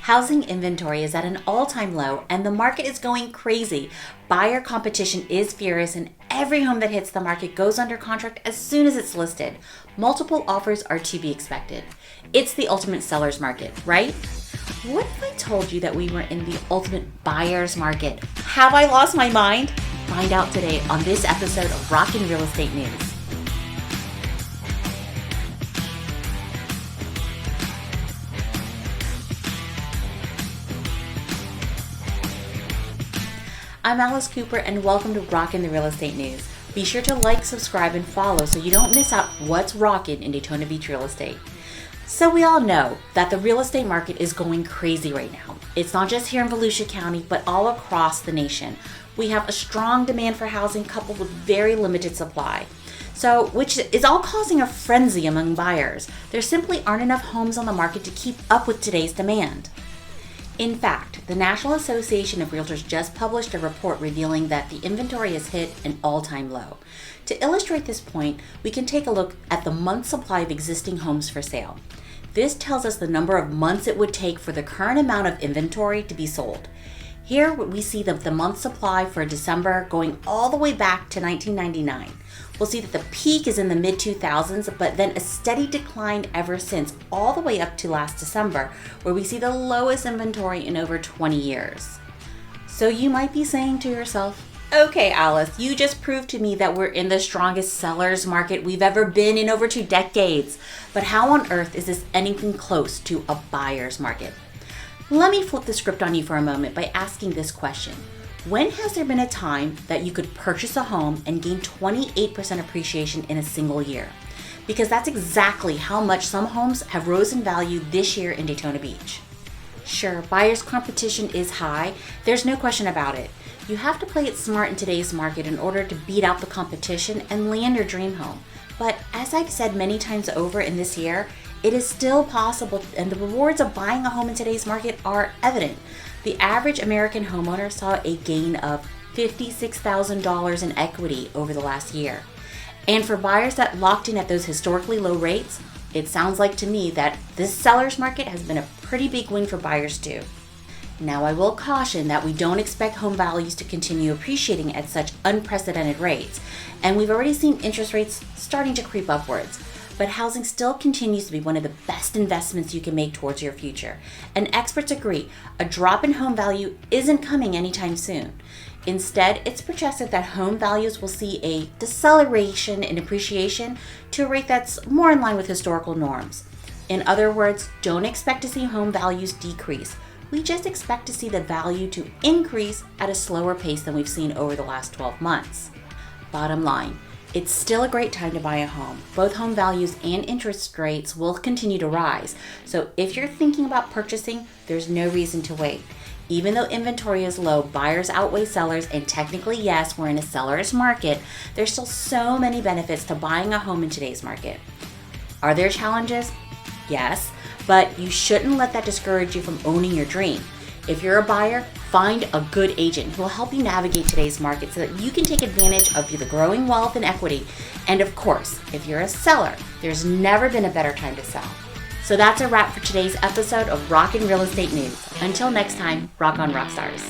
Housing inventory is at an all-time low and the market is going crazy. Buyer competition is furious and every home that hits the market goes under contract as soon as it's listed. Multiple offers are to be expected. It's the ultimate seller's market, right? What if I told you that we were in the ultimate buyer's market? Have I lost my mind? Find out today on this episode of Rockin' Real Estate News. I'm Alice Cooper and welcome to Rockin' the Real Estate News. Be sure to like, subscribe, and follow so you don't miss out what's rockin' in Daytona Beach real estate. So we all know that the real estate market is going crazy right now. It's not just here in Volusia County, but all across the nation. We have a strong demand for housing coupled with very limited supply. Which is all causing a frenzy among buyers. There simply aren't enough homes on the market to keep up with today's demand. In fact, the National Association of Realtors just published a report revealing that the inventory has hit an all-time low. To illustrate this point, we can take a look at the month supply of existing homes for sale. This tells us the number of months it would take for the current amount of inventory to be sold. Here we see the month supply for December going all the way back to 1999. We'll see that the peak is in the mid-2000s, but then a steady decline ever since, all the way up to last December, where we see the lowest inventory in over 20 years. So you might be saying to yourself, okay, Alice, you just proved to me that we're in the strongest seller's market we've ever been in over 2 decades. But how on earth is this anything close to a buyer's market? Let me flip the script on you for a moment by asking this question. When has there been a time that you could purchase a home and gain 28% appreciation in a single year? Because that's exactly how much some homes have rose in value this year in Daytona Beach. Sure, buyer's competition is high. There's no question about it. You have to play it smart in today's market in order to beat out the competition and land your dream home. But as I've said many times over in this year, it is still possible, and the rewards of buying a home in today's market are evident. The average American homeowner saw a gain of $56,000 in equity over the last year. And for buyers that locked in at those historically low rates, it sounds like to me that this seller's market has been a pretty big win for buyers too. Now I will caution that we don't expect home values to continue appreciating at such unprecedented rates, and we've already seen interest rates starting to creep upwards. But housing still continues to be one of the best investments you can make towards your future. And experts agree, a drop in home value isn't coming anytime soon. Instead, it's projected that home values will see a deceleration in appreciation to a rate that's more in line with historical norms. In other words, don't expect to see home values decrease. We just expect to see the value to increase at a slower pace than we've seen over the last 12 months. Bottom line, it's still a great time to buy a home. Both home values and interest rates will continue to rise. So if you're thinking about purchasing, there's no reason to wait. Even though inventory is low, buyers outweigh sellers, and technically, yes, we're in a seller's market, there's still so many benefits to buying a home in today's market. Are there challenges? Yes, but you shouldn't let that discourage you from owning your dream. If you're a buyer, find a good agent who will help you navigate today's market so that you can take advantage of the growing wealth and equity. And of course, if you're a seller, there's never been a better time to sell. So that's a wrap for today's episode of Rockin' Real Estate News. Until next time, rock on, rock stars.